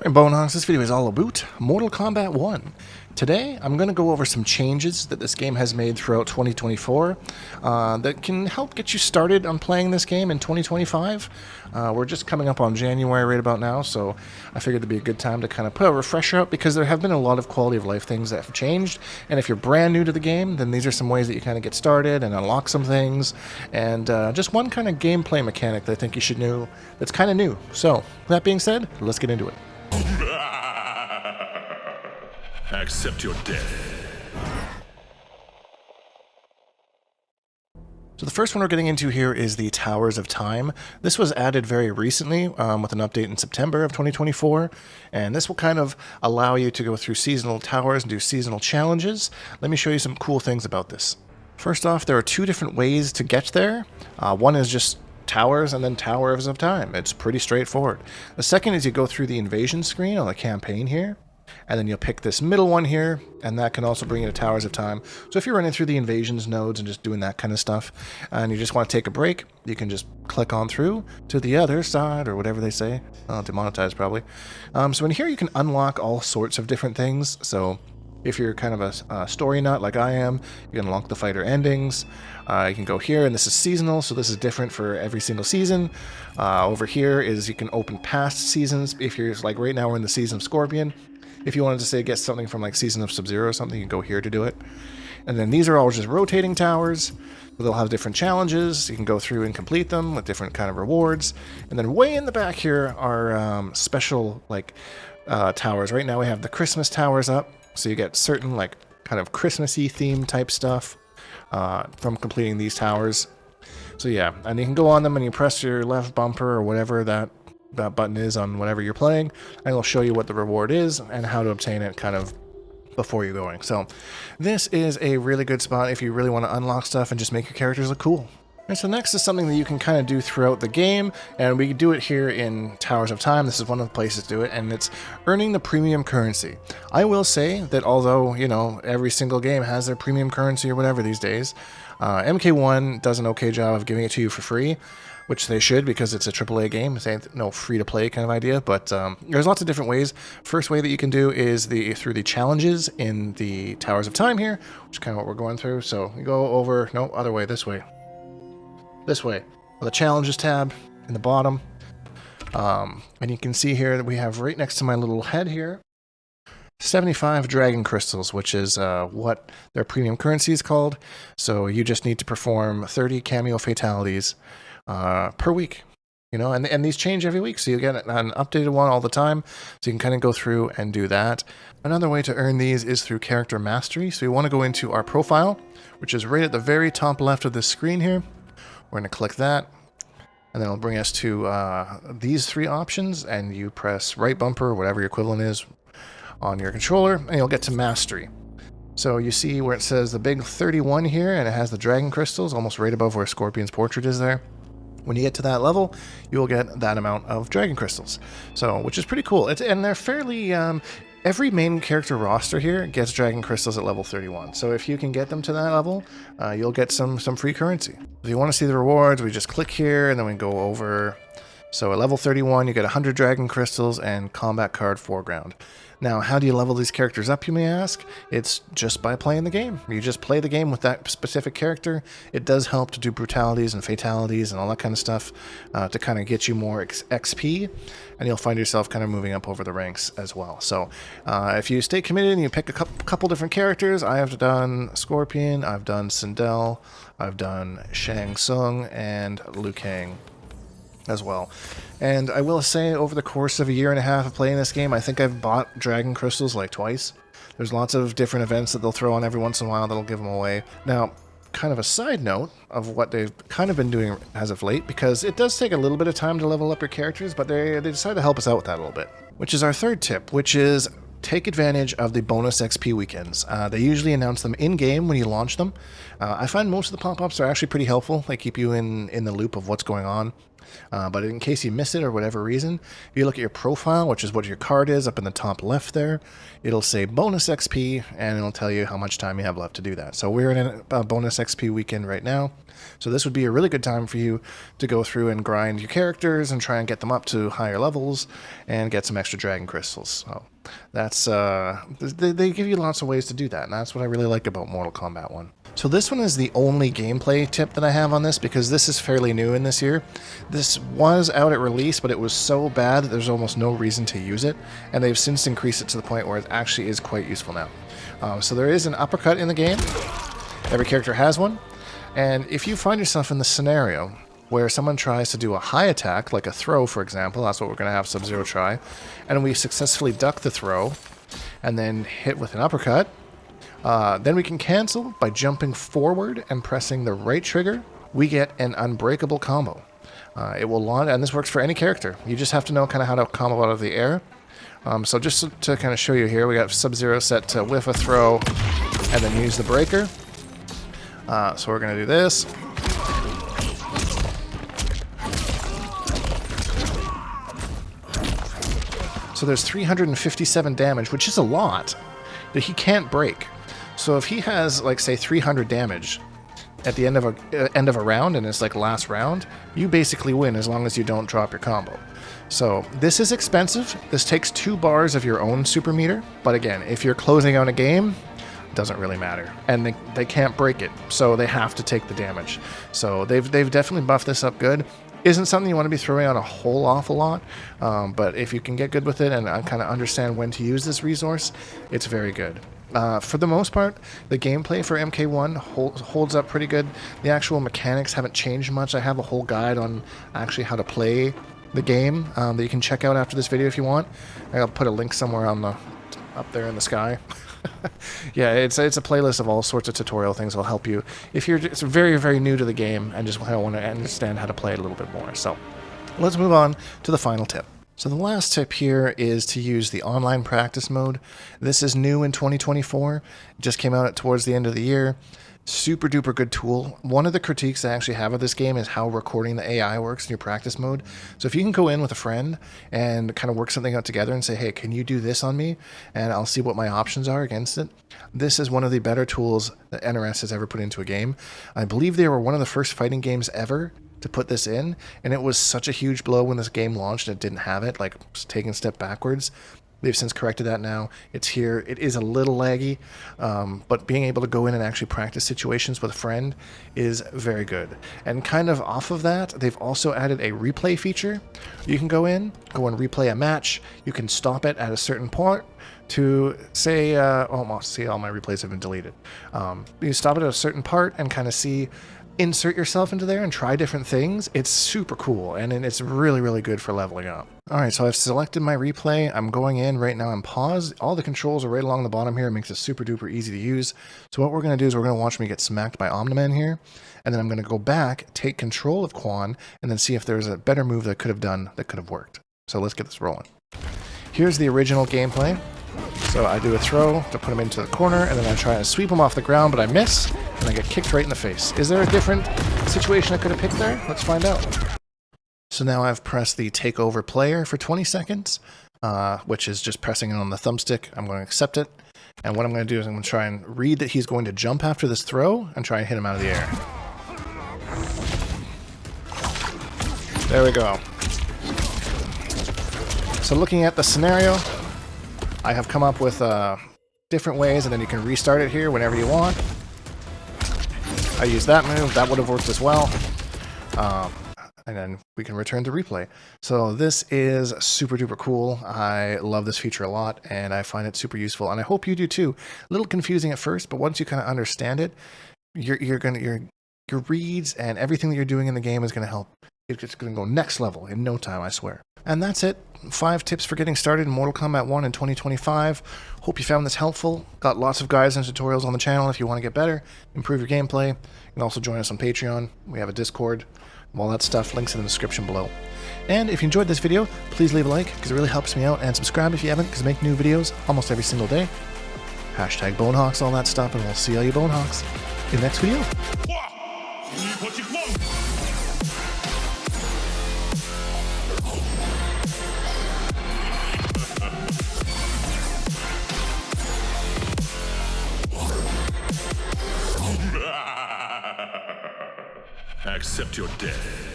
Alright, Bonehogs, this video is all about Mortal Kombat 1. Today, I'm going to go over some changes that this game has made throughout 2024 that can help get you started on playing this game in 2025. We're just coming up on January right about now, so I figured it'd be a good time to kind of put a refresher out because there have been a lot of quality of life things that have changed, and if you're brand new to the game, then these are some ways that you kind of get started and unlock some things, and just one kind of gameplay mechanic that I think you should know that's kind of new. So, that being said, let's get into it. Accept your death. So the first one we're getting into here is the Towers of Time. This was added very recently with an update in September of 2024, and this will kind of allow you to go through seasonal towers and do seasonal challenges. Let me show you some cool things about this. First off, there are two different ways to get there. One is just towers and then Towers of Time. It's pretty straightforward. The second is you go through the invasion screen on the campaign here, and then you'll pick this middle one here, and that can also bring you to Towers of Time. So if you're running through the invasions nodes and just doing that kind of stuff, and you just want to take a break, you can just click on through to the other side, or whatever they say. Demonetized probably. So in here you can unlock all sorts of different things. So if you're kind of a story nut like I am, you can unlock the fighter endings. You can go here, and this is seasonal, so this is different for every single season. Over here is you can open past seasons. If you're like right now we're in the season of Scorpion. If you wanted to say get something from like season of Sub-Zero or something, you can go here to do it. And then these are all just rotating towers. They'll have different challenges. You can go through and complete them with different kind of rewards. And then way in the back here are special like towers. Right now we have the Christmas towers up. So you get certain like kind of Christmassy theme type stuff from completing these towers. So yeah, and you can go on them and you press your left bumper or whatever that button is on whatever you're playing, and it'll show you what the reward is and how to obtain it kind of before you're going. So this is a really good spot if you really want to unlock stuff and just make your characters look cool. And so next is something that you can kind of do throughout the game, and we do it here in Towers of Time. This is one of the places to do it, and it's earning the premium currency. I will say that although, you know, every single game has their premium currency or whatever these days, MK1 does an okay job of giving it to you for free, which they should because it's a AAA game. It's ain't no free-to-play kind of idea, but there's lots of different ways. First way that you can do is through the challenges in the Towers of Time here, which is kind of what we're going through. So you go over, no, other way, this way. This way, the challenges tab in the bottom, and you can see here that we have right next to my little head here 75 Dragon Krystals, which is what their premium currency is called. So you just need to perform 30 cameo fatalities per week, you know, and these change every week, so you get an updated one all the time, so you can kind of go through and do that. Another way to earn these is through character mastery. So you want to go into our profile, which is right at the very top left of this screen here. We're going to click that, and then it'll bring us to these three options, and you press right bumper, or whatever your equivalent is, on your controller, and you'll get to Mastery. So you see where it says the big 31 here, and it has the Dragon Krystals, almost right above where Scorpion's portrait is there. When you get to that level, you will get that amount of Dragon Krystals, so which is pretty cool. And they're fairly... every main character roster here gets Dragon Krystals at level 31, so if you can get them to that level, you'll get some free currency. If you want to see the rewards, we just click here, and then we go over. So at level 31, you get 100 Dragon Krystals and Combat Card Foreground. Now, how do you level these characters up, you may ask? It's just by playing the game. You just play the game with that specific character. It does help to do brutalities and fatalities and all that kind of stuff to kind of get you more XP, and you'll find yourself kind of moving up over the ranks as well. So if you stay committed and you pick a couple different characters, I have done Scorpion, I've done Sindel, I've done Shang Tsung, and Liu Kang as well. And I will say, over the course of a year and a half of playing this game, I think I've bought Dragon Krystals like twice. There's lots of different events that they'll throw on every once in a while that'll give them away. Now, kind of a side note of what they've kind of been doing as of late, because it does take a little bit of time to level up your characters, but they decided to help us out with that a little bit, which is our third tip, which is take advantage of the bonus XP weekends. They usually announce them in-game when you launch them. I find most of the pop-ups are actually pretty helpful. They keep you in the loop of what's going on. But in case you miss it or whatever reason, if you look at your profile, which is what your card is up in the top left there, it'll say bonus XP, and it'll tell you how much time you have left to do that. So we're in a bonus XP weekend right now. So this would be a really good time for you to go through and grind your characters and try and get them up to higher levels and get some extra dragon crystals. So that's they give you lots of ways to do that, and that's what I really like about Mortal Kombat 1. So this one is the only gameplay tip that I have on this, because this is fairly new in this year. This was out at release, but it was so bad that there's almost no reason to use it, and they've since increased it to the point where it actually is quite useful now. So there is an uppercut in the game. Every character has one, and if you find yourself in the scenario where someone tries to do a high attack, like a throw for example, that's what we're going to have Sub-Zero try, and we successfully duck the throw and then hit with an uppercut, then we can cancel by jumping forward and pressing the right trigger. We get an Unbreakable combo. It will launch, and this works for any character. You just have to know kind of how to combo out of the air. So just to kind of show you here, we got Sub-Zero set to whiff a throw and then use the breaker. So we're going to do this. So there's 357 damage, which is a lot, that he can't break. So if he has, like, say, 300 damage at the end of a round, and it's like last round, you basically win as long as you don't drop your combo. So this is expensive. This takes 2 bars of your own super meter, but again, if you're closing out a game, it doesn't really matter, and they can't break it, so they have to take the damage. So they've definitely buffed this up good. Isn't something you want to be throwing out a whole awful lot, but if you can get good with it and kind of understand when to use this resource, it's very good. For the most part, the gameplay for MK1 holds up pretty good. The actual mechanics haven't changed much. I have a whole guide on actually how to play the game that you can check out after this video if you want. I'll put a link somewhere on up there in the sky. Yeah, it's a playlist of all sorts of tutorial things that'll help you if you're just very, very new to the game and just want to understand how to play it a little bit more. So let's move on to the final tip. So the last tip here is to use the online practice mode. This is new in 2024. It just came out towards the end of the year. Super duper good tool. One of the critiques I actually have of this game is how recording the AI works in your practice mode. So if you can go in with a friend and kind of work something out together and say, hey, can you do this on me? And I'll see what my options are against it. This is one of the better tools that NRS has ever put into a game. I believe they were one of the first fighting games ever to put this in, and it was such a huge blow when this game launched and it didn't have it, like taking a step backwards. They've since corrected that now. It's here. It is a little laggy, but being able to go in and actually practice situations with a friend is very good. And kind of off of that, they've also added a replay feature. You can go and replay a match. You can stop it at a certain point to say, see, all my replays have been deleted. You stop it at a certain part and kind of insert yourself into there and try different things. It's super cool, and it's really, really good for leveling up. Alright, so I've selected my replay. I'm going in right now and pause. All the controls are right along the bottom here. It makes it super duper easy to use. So what we're going to do is we're going to watch me get smacked by Omni-Man here, and then I'm going to go back, take control of Quan, and then see if there's a better move that could have done that could have worked. So let's get this rolling. Here's the original gameplay. So I do a throw to put him into the corner, and then I try to sweep him off the ground, but I miss, and I get kicked right in the face. Is there a different situation I could have picked there? Let's find out. So now I've pressed the take over player for 20 seconds, which is just pressing it on the thumbstick. I'm going to accept it, and what I'm going to do is I'm going to try and read that he's going to jump after this throw and try and hit him out of the air. There we go. So looking at the scenario, I have come up with different ways, and then you can restart it here whenever you want. I use that move. That would have worked as well. And then we can return to replay. So this is super duper cool. I love this feature a lot, and I find it super useful, and I hope you do too. A little confusing at first, but once you kind of understand it, your reads and everything that you're doing in the game is going to help. It's going to go next level in no time, I swear. And that's it. 5 tips for getting started in Mortal Kombat 1 in 2025. Hope you found this helpful. Got lots of guides and tutorials on the channel if you want to get better, improve your gameplay. You can also join us on Patreon. We have a Discord. All that stuff, links in the description below. And if you enjoyed this video, please leave a like, because it really helps me out, and subscribe if you haven't, because I make new videos almost every single day. Hashtag Bonehawks, all that stuff, and we'll see all you Bonehawks in the next video. Accept your death.